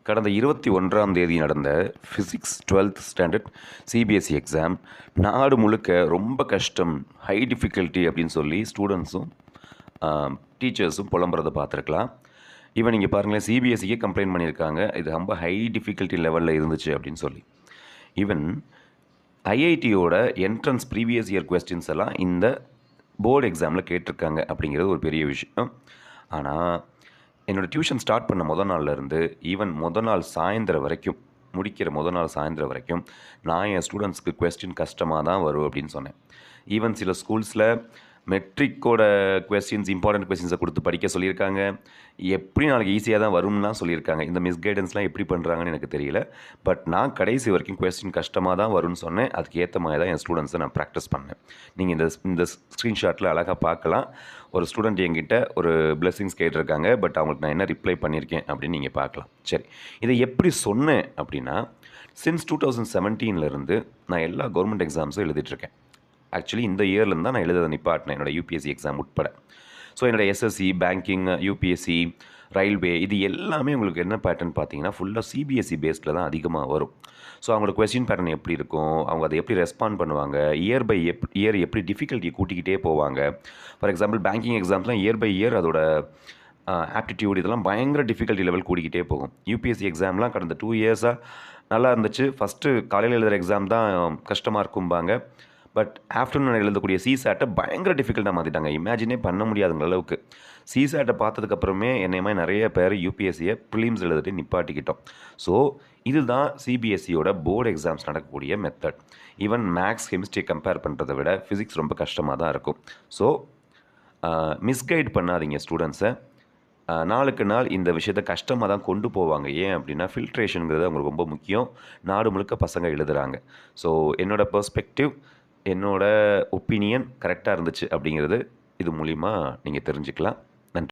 கடந்த 21ஆம் தேதி நடந்த physics 12th standard CBSE exam நாடு முழுக்க ரொம்ப கஷ்டம், ஹை டிஃபிகல்ட்டி அப்படின்னு சொல்லி ஸ்டூடெண்ட்ஸும் டீச்சர்ஸும் புலம்புறதை பார்த்துருக்கலாம். ஈவன் நீங்கள் பாருங்களேன், சிபிஎஸ்சிக்கே கம்ப்ளைண்ட் பண்ணியிருக்காங்க, இது ரொம்ப ஹை டிஃபிகல்ட்டி லெவலில் இருந்துச்சு அப்படின்னு சொல்லி. ஈவன் ஐஐடியோட என்ட்ரன்ஸ் ப்ரீவியஸ் இயர் கொஸ்டின்ஸ் எல்லாம் இந்த போர்டு எக்ஸாமில் கேட்டிருக்காங்க அப்படிங்கிறது ஒரு பெரிய விஷயம். ஆனால் என்னோடய டியூஷன் ஸ்டார்ட் பண்ண நாள்லேருந்து ஈவன் நாள் சாயந்தரம் வரைக்கும், முடிக்கிற நாள் சாயந்தரம் வரைக்கும் நான் என் ஸ்டூடெண்ட்ஸ்க்கு கொஸ்டின் கஷ்டமாக தான் வரும் அப்படின்னு சொன்னேன். ஈவன் சில ஸ்கூல்ஸில் மெட்ரிக்கோட கொஸ்டின்ஸ், இம்பார்ட்டன்ட் கொஸ்டின்ஸை கொடுத்து படிக்க சொல்லியிருக்காங்க. எப்படி நாளைக்கு ஈஸியாக தான் வரும்லாம் சொல்லியிருக்காங்க. இந்த மிஸ்கைடன்ஸ்லாம் எப்படி பண்ணுறாங்கன்னு எனக்கு தெரியல. பட் நான் கடைசி வரைக்கும் கொஸ்டின் கஷ்டமாக தான் வரும்னு சொன்னேன். அதுக்கு ஏற்ற மாதிரி தான் என் ஸ்டூடெண்ட்ஸை நான் ப்ராக்டிஸ் பண்ணேன். நீங்கள் இந்த ஸ்க்ரீன்ஷாட்டில் அழகாக பார்க்கலாம். ஒரு ஸ்டூடெண்ட் என்கிட்ட ஒரு பிளெஸிங்ஸ் கேட்டிருக்காங்க. பட் அவங்களுக்கு நான் என்ன ரிப்ளை பண்ணியிருக்கேன் அப்படின்னு நீங்கள் பார்க்கலாம். சரி, இதை எப்படி சொன்னேன் அப்படின்னா, சின்ஸ் 2017 நான் எல்லா கவர்மெண்ட் எக்ஸாம்ஸும் எழுதிட்டுருக்கேன். ஆக்சுவலி இந்த இயர்லேருந்து தான் நான் எழுத நிப்பாட்டினேன், என்னோடய யூபிஎஸ்சி எக்ஸாம் உட்பட. ஸோ என்னோடய எஸ்எஸ்சி, பேங்கிங், யூபிஎஸ்சி, ரயில்வே, இது எல்லாமே உங்களுக்கு என்ன பேட்டர்ன் பார்த்தீங்கன்னா ஃபுல்லாக சிபிஎஸ்சி பேஸில் தான் அதிகமாக வரும். ஸோ அவங்களோட கொஸ்டின் பேட்டர்ன் எப்படி இருக்கும், அவங்க அதை எப்படி ரெஸ்பாண்ட் பண்ணுவாங்க, இயர் பை இயர் எப்படி டிஃபிகல்ட்டியை கூட்டிக்கிட்டே போவாங்க. ஃபார் எக்ஸாம்பிள் பேங்கிங் எக்ஸாம்ஸ்லாம் இயர் பை இயர் அதோட ஆப்டிடியூட் இதெல்லாம் பயங்கர டிஃபிகல்ட்டி லெவல் கூடிக்கிட்டே போகும். யூபிஎஸ்சி எக்ஸாம்லாம் கடந்த 2 இயர்ஸாக நல்லா இருந்துச்சு. ஃபஸ்ட்டு காலையில் எழுதுகிற எக்ஸாம் தான் கஷ்டமாக இருக்கும்பாங்க. பட் ஆஃப்டர்நூன் எழுதக்கூடிய சிசாட்டை பயங்கர டிஃபிகல்ட்டாக மாற்றிட்டாங்க. இமேஜினே பண்ண முடியாதுங்கிற அளவுக்கு. சிசாட்டை பார்த்ததுக்கப்புறமே என்னையமாக நிறைய பேர் யூபிஎஸ்சியை ப்ரிலிம்ஸ் எழுதிட்டு நிப்பாட்டிக்கிட்டோம். ஸோ இதுதான் சிபிஎஸ்சியோட போர்டு எக்ஸாம்ஸ் நடக்கக்கூடிய மெத்தட். ஈவன் மேக்ஸ், கெமிஸ்ட்ரியை கம்பேர் பண்ணுறதை விட ஃபிசிக்ஸ் ரொம்ப கஷ்டமாக தான் இருக்கும். ஸோ மிஸ்கைட் பண்ணாதீங்க ஸ்டூடெண்ட்ஸை. நாளுக்கு நாள் இந்த விஷயத்தை கஷ்டமாக தான் கொண்டு போவாங்க. ஏன் அப்படின்னா ஃபில்ட்ரேஷனுங்கிறது அவங்களுக்கு ரொம்ப முக்கியம். நாடு முழுக்க பசங்க எழுதுகிறாங்க. ஸோ என்னோடய பெர்ஸ்பெக்டிவ், என்னோட ஒப்பீனியன் கரெக்டாக இருந்துச்சு அப்படிங்கிறது இது மூலிமா நீங்கள் தெரிஞ்சுக்கலாம்.